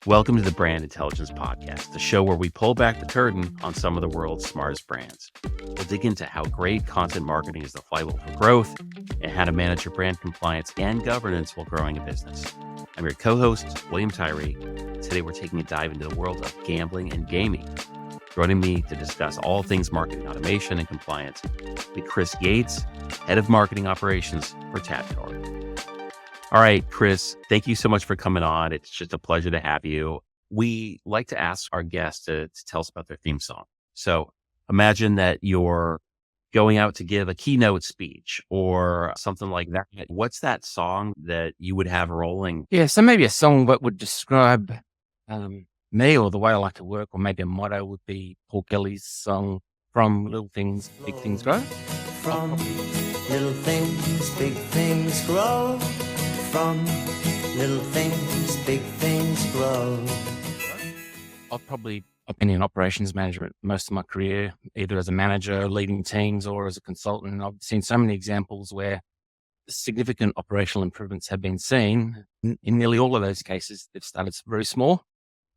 Welcome to the Brand Intelligence Podcast, the show where we pull back the curtain on some of the world's smartest brands. We'll dig into how great content marketing is the flywheel for growth and how to manage your brand compliance and governance while growing a business. I'm your co-host, William Tyree. Today, we're taking a dive into the world of gambling and gaming. Joining me to discuss all things marketing automation and compliance is Chris Yates, Head of Marketing Operations for Tabcorp. All right, Chris, thank you so much for coming on. It's just a pleasure to have you. We like to ask our guests to tell us about their theme song. So imagine that you're going out to give a keynote speech or something like that. What's that song that you would have rolling? Yeah, so maybe a song that would describe me or the way I like to work, or maybe a motto would be Paul Kelly's song, From Little Things, Big Things Grow. From little things, big things grow. From little things, big things grow. I've probably been in operations management most of my career, either as a manager, leading teams, or as a consultant. And I've seen so many examples where significant operational improvements have been seen. In nearly all of those cases, they've started very small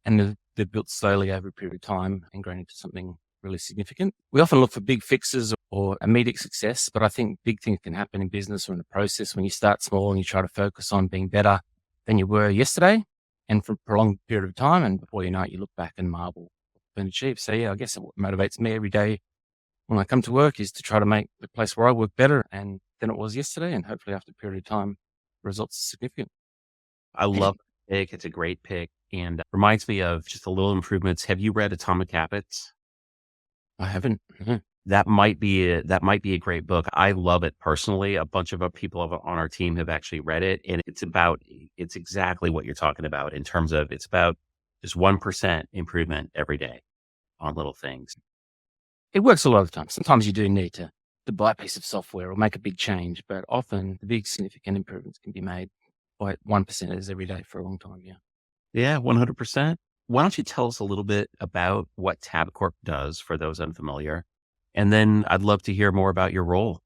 and they've built slowly over a period of time and grown into something really significant. We often look for big fixes or immediate success, but I think big things can happen in business or in the process when you start small and you try to focus on being better than you were yesterday and for a prolonged period of time. And before you know it, you look back and marvel what's been achieved. So yeah, I guess what motivates me every day when I come to work is to try to make the place where I work better than it was yesterday. And hopefully after a period of time, the results are significant. I love the pick. It's a great pick and reminds me of just the little improvements. Have you read Atomic Habits? I haven't. That might be a great book. I love it personally. A bunch of people on our team have actually read it, and it's exactly what you're talking about in terms of it's about just 1% improvement every day on little things. It works a lot of the time. Sometimes you do need to buy a piece of software or make a big change, but often the big significant improvements can be made by 1% every day for a long time. Yeah. Yeah, 100%. Why don't you tell us a little bit about what Tabcorp does for those unfamiliar? And then I'd love to hear more about your role.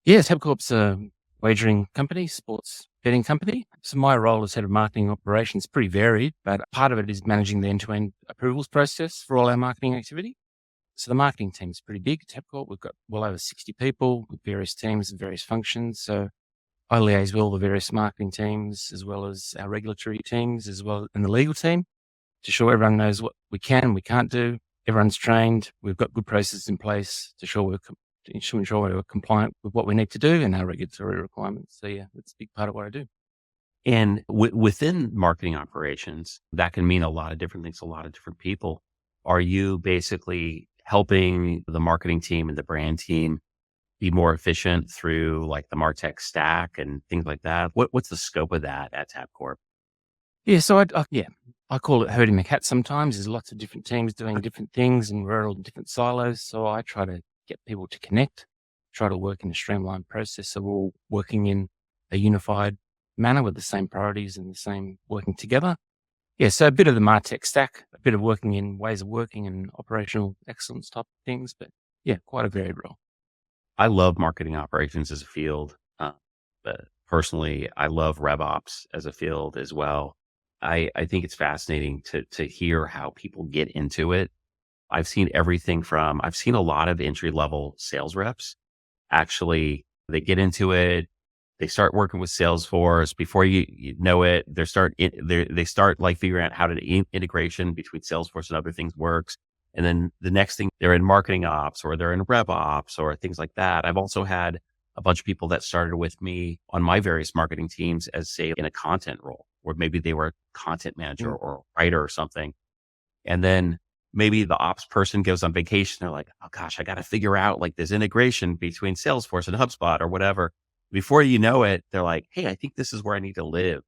Yeah, Tabcorp's a wagering company, sports betting company. So my role as head of marketing operations is pretty varied, but part of it is managing the end-to-end approvals process for all our marketing activity. So the marketing team is pretty big at Tabcorp. We've got well over 60 people with various teams and various functions. So I liaise with all the various marketing teams as well as our regulatory teams as well and the legal team to ensure everyone knows what we can and we can't do. Everyone's trained. We've got good processes in place to ensure we're compliant with what we need to do and our regulatory requirements. So yeah, that's a big part of what I do. And within marketing operations, that can mean a lot of different things, a lot of different people. Are you basically helping the marketing team and the brand team be more efficient through like the MarTech stack and things like that? What's the scope of that at Tabcorp? Yeah, so I call it herding the cat sometimes. There's lots of different teams doing different things and we're all in different silos. So I try to get people to connect, try to work in a streamlined process. So we're all working in a unified manner with the same priorities and the same working together. Yeah, so a bit of the MarTech stack, a bit of working in ways of working and operational excellence type of things. But yeah, quite a varied role. I love marketing operations as a field. But personally, I love RevOps as a field as well. I think it's fascinating to hear how people get into it. I've seen a lot of entry level sales reps. Actually, they get into it. They start working with Salesforce. Before you know it, they start like figuring out how to integration between Salesforce and other things works. And then the next thing they're in marketing ops or they're in RevOps or things like that. I've also had a bunch of people that started with me on my various marketing teams as say in a content role, or maybe they were a content manager or a writer or something. And then maybe the ops person goes on vacation. They're like, oh gosh, I got to figure out like this integration between Salesforce and HubSpot or whatever. Before you know it, they're like, hey, I think this is where I need to live.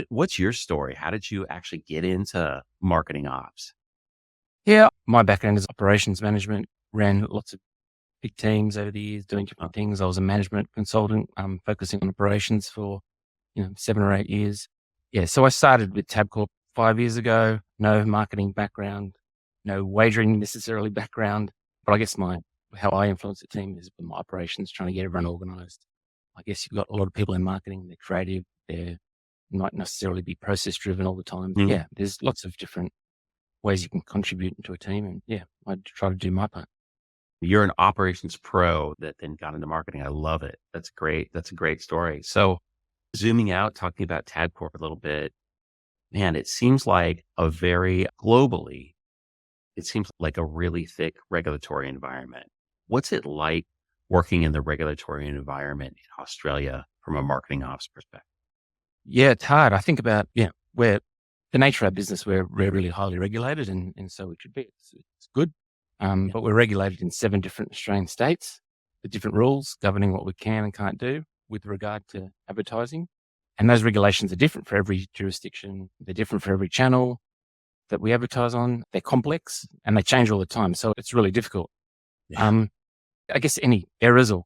What's your story? How did you actually get into marketing ops? Yeah, my background is operations management, ran lots of big teams over the years doing different things. I was a management consultant, focusing on operations for 7 or 8 years. Yeah, so I started with Tabcorp 5 years ago. No marketing background, no wagering necessarily background, but I guess how I influence the team is with my operations, trying to get everyone organized. I guess you've got a lot of people in marketing. They're creative, they're not necessarily be process driven all the time. Mhm. Yeah, there's lots of different ways you can contribute into a team. And yeah, I try to do my part. You're an operations pro that then got into marketing. I love it. That's great. That's a great story. So zooming out, talking about Tabcorp a little bit, man, it seems like it seems like a really thick regulatory environment. What's it like working in the regulatory environment in Australia from a marketing ops perspective? Yeah, it's hard. I think about, where the nature of our business, we're really highly regulated and so it should be. It's good. But we're regulated in 7 different Australian states with different rules governing what we can and can't do with regard to advertising. And those regulations are different for every jurisdiction. They're different for every channel that we advertise on. They're complex and they change all the time. So it's really difficult. Yeah. I guess any errors or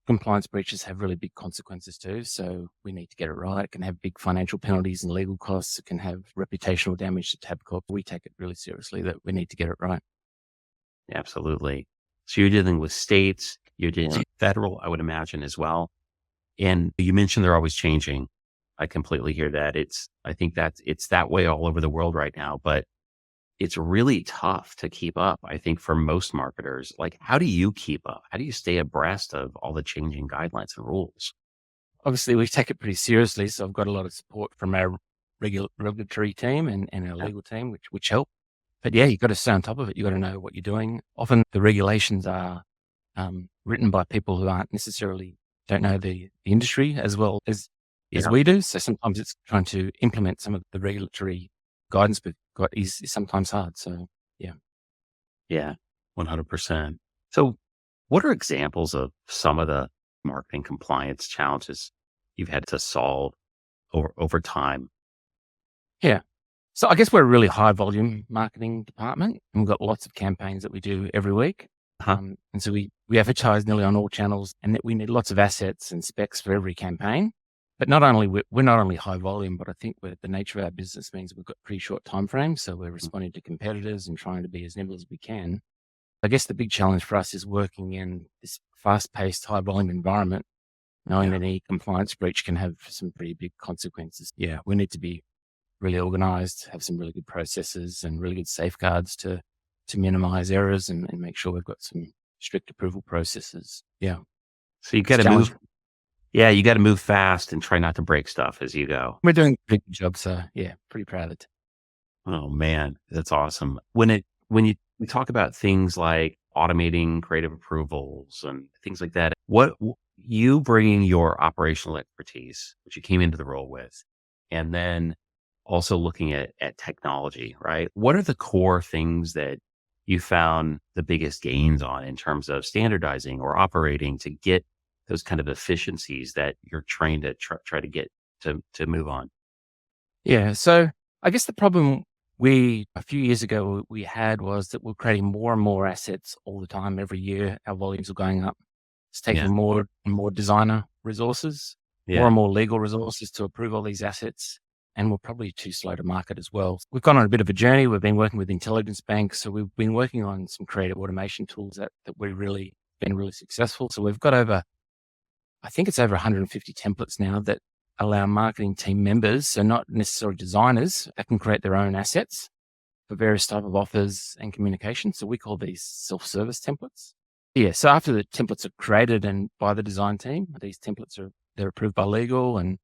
compliance breaches have really big consequences too. So we need to get it right. It can have big financial penalties and legal costs. It can have reputational damage to Tabcorp. We take it really seriously that we need to get it right. Absolutely. So you're dealing with states, you're dealing with federal, I would imagine as well. And you mentioned they're always changing. I completely hear that. I think that it's that way all over the world right now, but it's really tough to keep up. I think for most marketers, like how do you keep up? How do you stay abreast of all the changing guidelines and rules? Obviously, we take it pretty seriously. So I've got a lot of support from our regulatory team and our Yeah. legal team, which help. But yeah, you've got to stay on top of it. You've got to know what you're doing. Often the regulations are written by people who don't know the industry as well as Yeah. we do. So sometimes it's trying to implement some of the regulatory guidance we've got is sometimes hard. So yeah. Yeah. 100%. So what are examples of some of the marketing compliance challenges you've had to solve over time? Yeah. So I guess we're a really high volume marketing department and we've got lots of campaigns that we do every week. Uh-huh. And so we advertise nearly on all channels and that we need lots of assets and specs for every campaign. But we're not only high volume, but I think the nature of our business means we've got pretty short time frames. So we're responding to competitors and trying to be as nimble as we can. I guess the big challenge for us is working in this fast paced, high volume environment, knowing that any compliance breach can have some pretty big consequences. Yeah, we need to be really organized, have some really good processes and really good safeguards to minimize errors and make sure we've got some strict approval processes. Yeah. So you got to move. Yeah, you got to move fast and try not to break stuff as you go. We're doing a pretty good job. So yeah, pretty proud of it. Oh man, that's awesome. When we talk about things like automating creative approvals and things like that, you bringing your operational expertise, which you came into the role with, and then also looking at technology, right? What are the core things that you found the biggest gains on in terms of standardizing or operating to get those kind of efficiencies that you're trained to try to get to move on? Yeah. So I guess the problem a few years ago we had was that we're creating more and more assets all the time. Every year, our volumes are going up. It's taking more and more designer resources, more and more legal resources to approve all these assets. And we're probably too slow to market as well. We've gone on a bit of a journey. We've been working with IntelligenceBank. So we've been working on some creative automation tools that we've really been really successful. So we've got I think it's over 150 templates now that allow marketing team members, so not necessarily designers, that can create their own assets for various type of offers and communication. So we call these self-service templates. Yeah. So after the templates are created and by the design team, these templates they're approved by legal and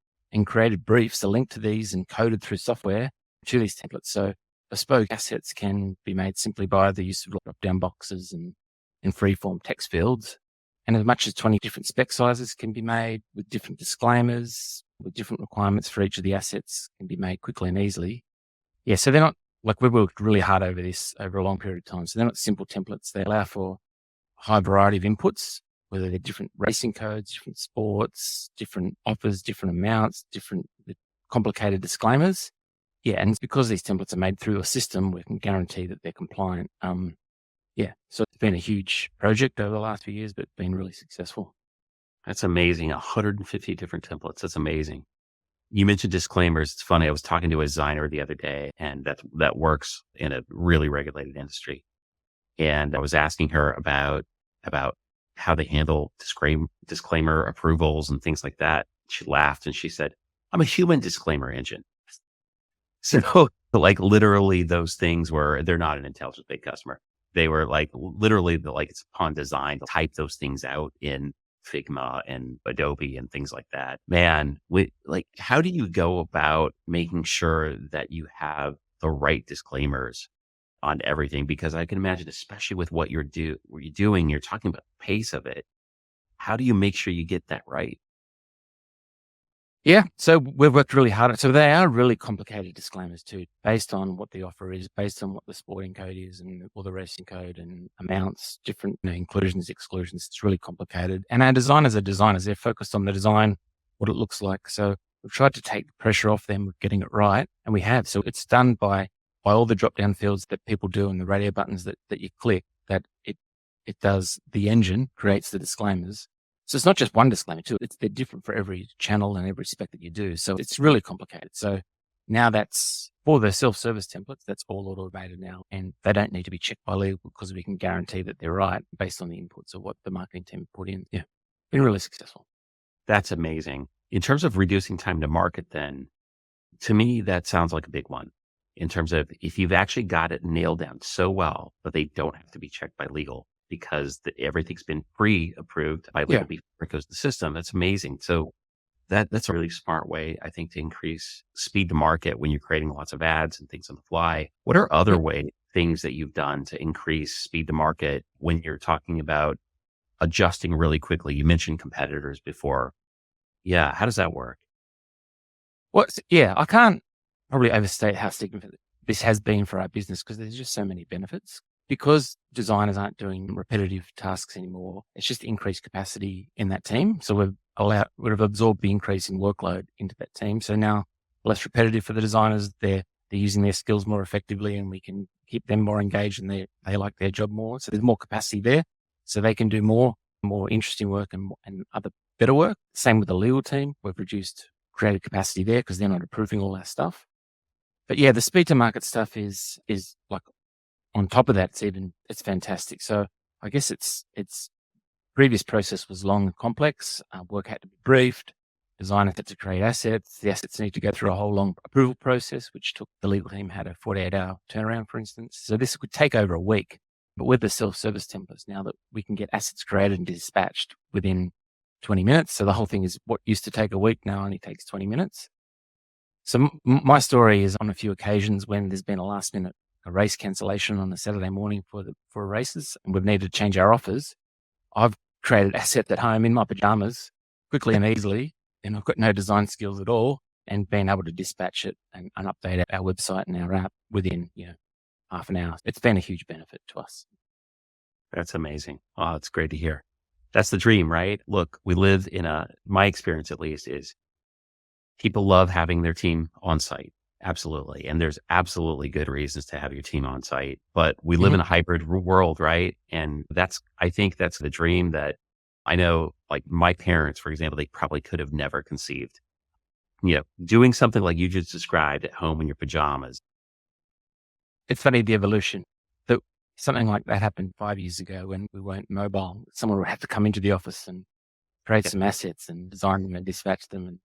created briefs are linked to these and coded through software to these templates. So bespoke assets can be made simply by the use of drop-down boxes and free-form text fields. And as much as 20 different spec sizes can be made with different disclaimers, with different requirements for each of the assets can be made quickly and easily. Yeah, so they're not, we've worked really hard over this over a long period of time. So they're not simple templates. They allow for a high variety of inputs, whether they're different racing codes, different sports, different offers, different amounts, different complicated disclaimers. Yeah, and it's because these templates are made through a system, we can guarantee that they're compliant. Yeah, so it's been a huge project over the last few years, but been really successful. That's amazing. 150 different templates. That's amazing. You mentioned disclaimers. It's funny. I was talking to a designer the other day, and that works in a really regulated industry. And I was asking her about how they handle disclaimer approvals and things like that. She laughed and she said, I'm a human disclaimer engine. So like literally those things were, they're not an intelligence based customer. They were like literally like it's upon design to type those things out in Figma and Adobe and things like that. Man, like, how do you go about making sure that you have the right disclaimers on everything? Because I can imagine, especially with what you're doing, you're talking about the pace of it. How do you make sure you get that right? Yeah. So we've worked really hard. So they are really complicated disclaimers too, based on what the offer is, based on what the sporting code is and or the racing code and amounts, different inclusions, exclusions. It's really complicated. And our designers are designers. They're focused on the design, what it looks like. So we've tried to take the pressure off them with getting it right. And we have. So it's done by all the drop down fields that people do and the radio buttons that you click, that it does, the engine creates the disclaimers. So it's not just one disclaimer too. They're different for every channel and every spec that you do. So it's really complicated. So now that's for the self-service templates. That's all automated now, and they don't need to be checked by legal because we can guarantee that they're right based on the inputs of what the marketing team put in. Yeah, been really successful. That's amazing. In terms of reducing time to market, then to me, that sounds like a big one. In terms of if you've actually got it nailed down so well, but they don't have to be checked by legal, because everything's been pre-approved by legal before it goes to the system. That's amazing. So that's a really smart way, I think, to increase speed to market when you're creating lots of ads and things on the fly. What are other things that you've done to increase speed to market when you're talking about adjusting really quickly? You mentioned competitors before. Yeah. How does that work? Well, yeah, I can't probably overstate how significant this has been for our business because there's just so many benefits. Because designers aren't doing repetitive tasks anymore, it's just increased capacity in that team. So we've absorbed the increase in workload into that team. So now less repetitive for the designers. They're using their skills more effectively, and we can keep them more engaged, and they like their job more. So there's more capacity there, so they can do more interesting work and other better work. Same with the legal team. We've reduced creative capacity there because they're not approving all our stuff. But yeah, the speed to market stuff is like, on top of that, it's fantastic. So I guess its previous process was long and complex. Work had to be briefed. Designers had to create assets. The assets need to go through a whole long approval process, which took the legal team had a 48-hour turnaround, for instance. So this could take over a week. But with the self-service templates, now that we can get assets created and dispatched within 20 minutes. So the whole thing is what used to take a week now only takes 20 minutes. So my story is on a few occasions when there's been a race cancellation on a Saturday morning for races, and we've needed to change our offers. I've created assets at home in my pajamas quickly and easily, and I've got no design skills at all, and been able to dispatch it and update our website and our app within half an hour. It's been a huge benefit to us. That's amazing. Oh, it's great to hear. That's the dream, right? Look, we live my experience at least is people love having their team on site. Absolutely. And there's absolutely good reasons to have your team on site, but we live in a hybrid world, right? And I think that's the dream that I know, like my parents, for example, they probably could have never conceived, doing something like you just described at home in your pajamas. It's funny, the evolution. Something like that happened 5 years ago when we weren't mobile. Someone would have to come into the office and create some assets and design them and dispatch them. And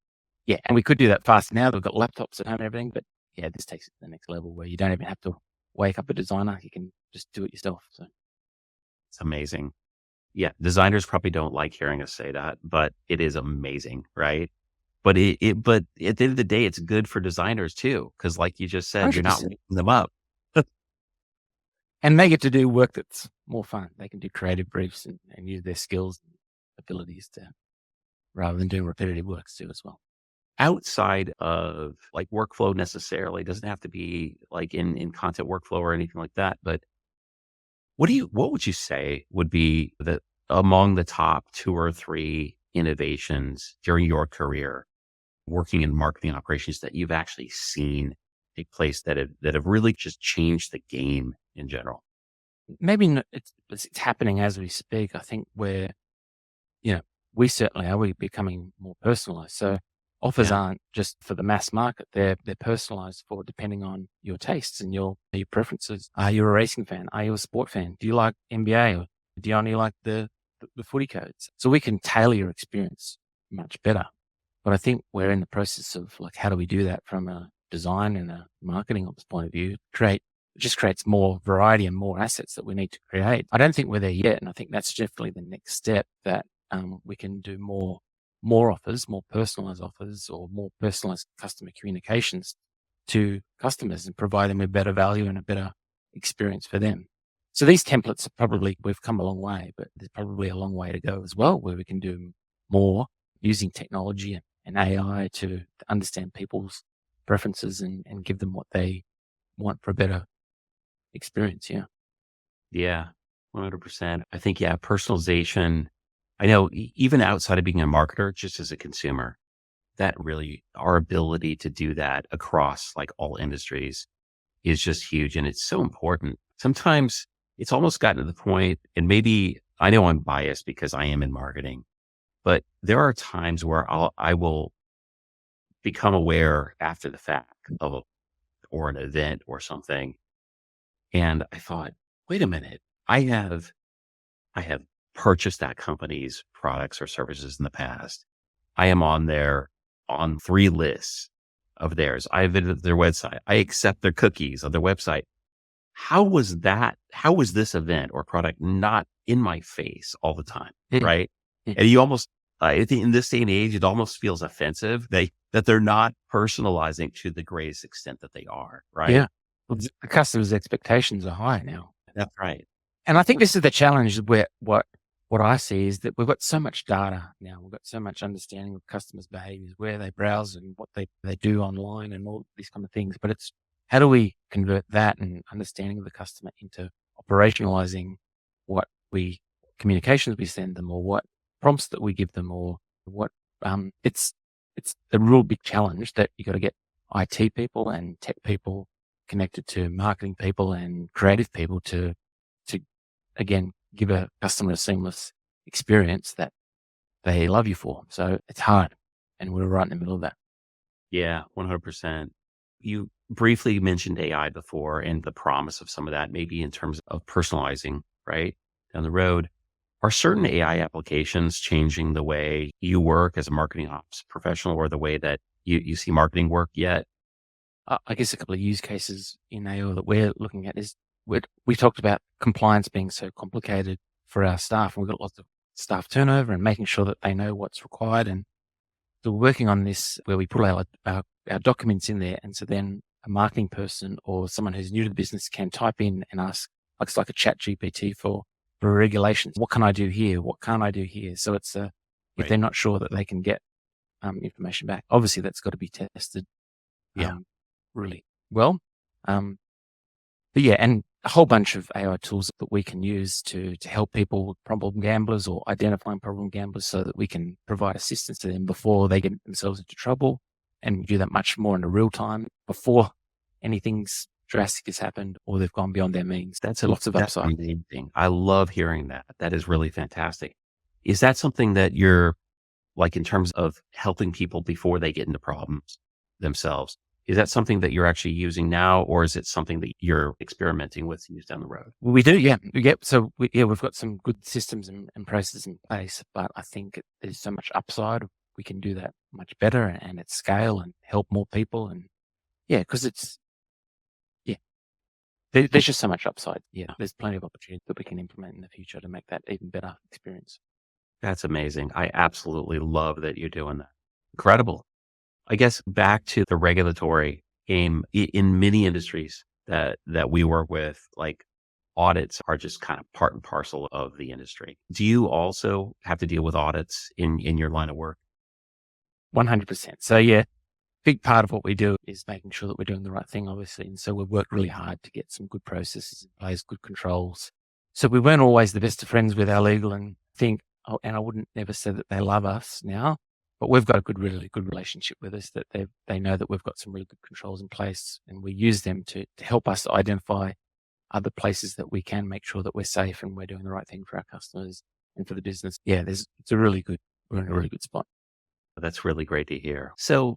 we could do that fast now. We've got laptops at home and everything, but this takes it to the next level where you don't even have to wake up a designer. You can just do it yourself. So it's amazing. Yeah. Designers probably don't like hearing us say that, but it is amazing, right? But but at the end of the day, it's good for designers too. Cause like you just said, 100%. You're not waking them up. And they get to do work that's more fun. They can do creative briefs and use their skills and abilities rather than doing repetitive works too as well. Outside of like workflow necessarily, doesn't have to be like in content workflow or anything like that. But what would you say would be among the top 2 or 3 innovations during your career working in marketing operations that you've actually seen take place that have really just changed the game in general? Maybe not, it's happening as we speak. I think we're we certainly are. We're becoming more personalized. So offers aren't just for the mass market. They're personalized for depending on your tastes and your preferences. Are you a racing fan? Are you a sport fan? Do you like NBA or do you only like the footy codes? So we can tailor your experience much better But I think we're in the process of like, how do we do that from a design and a marketing ops point of view? It just creates more variety and more assets that we need to create. I don't think we're there yet. And I think that's definitely the next step, that we can do more offers, more personalized offers, or more personalized customer communications to customers and provide them with better value and a better experience for them. So these templates we've come a long way, but there's probably a long way to go as well, where we can do more using technology and AI to understand people's preferences and give them what they want for a better experience. Yeah. Yeah, 100%. I think, yeah, personalization. I know even outside of being a marketer, just as a consumer, that really, our ability to do that across like all industries is just huge. And it's so important. Sometimes it's almost gotten to the point, and maybe I know I'm biased because I am in marketing, but there are times where I will become aware after the fact or an event or something. And I thought, wait a minute, I have purchased that company's products or services in the past. I am on 3 lists of theirs. I visited their website. I accept their cookies on their website. How was this event or product not in my face all the time? Yeah. Right. Yeah. And you almost, I think in this day and age, it almost feels offensive that they're not personalizing to the greatest extent that they are. Right. Yeah. Well, the customers' expectations are high now. That's right. And I think this is the challenge where what I see is that we've got so much data now. We've got so much understanding of customers' behaviors, where they browse and what they do online and all these kind of things. But it's how do we convert that and understanding of the customer into operationalizing what communications we send them, or what prompts that we give them, or what, it's a real big challenge that you got to get IT people and tech people connected to marketing people and creative people to again, give a customer a seamless experience that they love you for. So it's hard. And we're right in the middle of that. Yeah, 100%. You briefly mentioned AI before and the promise of some of that, maybe in terms of personalizing, right, down the road. Are certain AI applications changing the way you work as a marketing ops professional, or the way that you see marketing work yet? I guess a couple of use cases in AI that we're looking at is we talked about compliance being so complicated for our staff, and we've got lots of staff turnover and making sure that they know what's required. And so we're working on this where we put our documents in there. And so then a marketing person or someone who's new to the business can type in and ask, it's like a chat GPT for regulations. What can I do here? What can't I do here? So it's, if Right. they're not sure that they can get information back, obviously that's got to be tested Yeah. really well. But yeah, and a whole bunch of AI tools that we can use to help people with problem gamblers or identifying problem gamblers, so that we can provide assistance to them before they get themselves into trouble, and do that much more in a real time before anything's drastic has happened or they've gone beyond their means. That's lots of That's upside. amazing. I love hearing that. That is really fantastic. Is that something that you're like, in terms of helping people before they get into problems themselves? Is that something that you're actually using now, or is it something that you're experimenting with to use down the road? We do, yeah. So we've got some good systems and processes in place, but I think there's so much upside. We can do that much better and at scale and help more people. And yeah, because there's just so much upside. Yeah, there's plenty of opportunity that we can implement in the future to make that even better experience. That's amazing. I absolutely love that you're doing that. Incredible. I guess back to the regulatory game, in many industries that we work with, like, audits are just kind of part and parcel of the industry. Do you also have to deal with audits in your line of work? 100%. So yeah, big part of what we do is making sure that we're doing the right thing, obviously. And so we've worked really hard to get some good processes in place, good controls. So we weren't always the best of friends with our legal and and I wouldn't never say that they love us now, but we've got a really good relationship with us, that they know that we've got some really good controls in place, and we use them to help us identify other places that we can make sure that we're safe and we're doing the right thing for our customers and for the business. Yeah, we're in a really good spot. That's really great to hear. So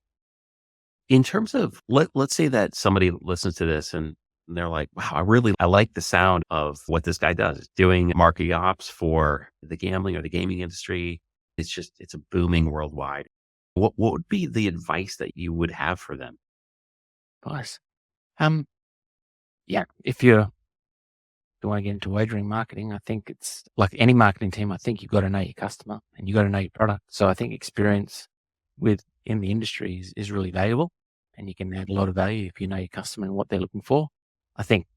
in terms of, let's say that somebody listens to this and they're like, wow, I like the sound of what this guy does, doing marketing ops for the gambling or the gaming industry. It's a booming worldwide. What would be the advice that you would have for them? Nice. Um, yeah, if you want to get into wagering marketing, I think it's like any marketing team. I think you've got to know your customer and you got to know your product. So I think experience in the industry is really valuable, and you can add a lot of value if you know your customer and what they're looking for. I think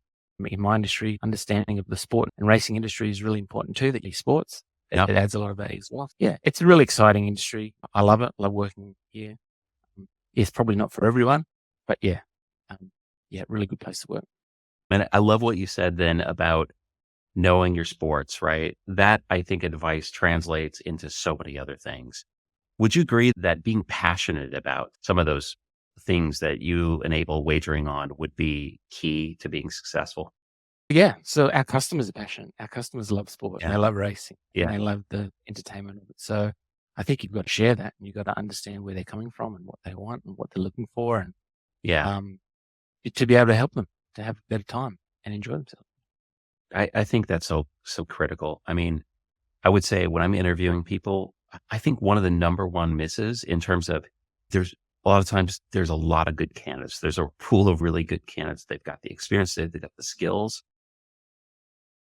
in my industry, understanding of the sport and racing industry is really important too. That sports, Yep. it adds a lot of value as well. Yeah, it's a really exciting industry. I love it. I love working here. It's probably not for everyone, but yeah, really good place to work. And I love what you said then about knowing your sports, right? That I think advice translates into so many other things. Would you agree that being passionate about some of those things that you enable wagering on would be key to being successful? Yeah, so our customers are passionate. Our customers love sport. And Yeah. they love racing. And Yeah. they love the entertainment of it. So I think you've got to share that, and you've got to understand where they're coming from and what they want and what they're looking for, and Yeah. to be able to help them to have a better time and enjoy themselves. I think that's so critical. I mean, I would say when I'm interviewing people, I think one of the number one misses in terms of there's a lot of times there's a lot of good candidates. There's a pool of really good candidates. They've got the experience, they've got the skills.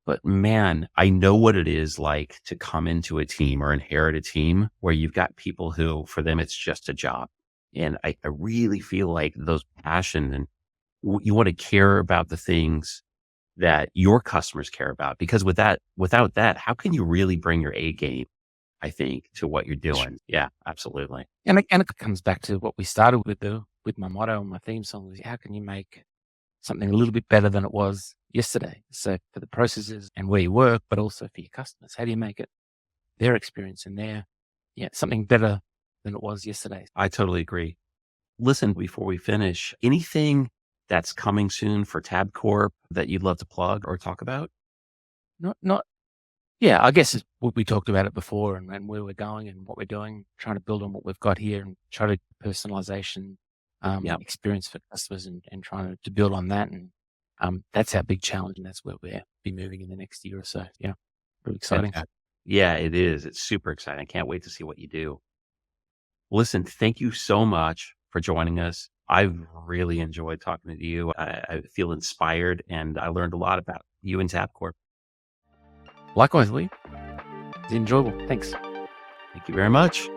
But man, I know what it is like to come into a team or inherit a team where you've got people who, for them, it's just a job. And I really feel like those passion and you want to care about the things that your customers care about, because without that, how can you really bring your A game, I think, to what you're doing? Yeah, absolutely. And it comes back to what we started with my motto and my theme song is, how can you make something a little bit better than it was yesterday? So for the processes and where you work, but also for your customers, how do you make it their experience and something better than it was yesterday? I totally agree. Listen, before we finish, anything that's coming soon for Tabcorp that you'd love to plug or talk about? Not Yeah, I guess we talked about it before, and where we're going and what we're doing, trying to build on what we've got here and try to personalization Yeah. experience for customers, and trying to build on that. And that's our big challenge, and that's where we'll be moving in the next year or so. Yeah, really exciting. Fantastic. Yeah, it is. It's super exciting. I can't wait to see what you do. Listen, thank you so much for joining us. I've really enjoyed talking to you. I feel inspired, and I learned a lot about you and Tabcorp. Likewise, Lee. It's enjoyable. Thanks. Thank you very much.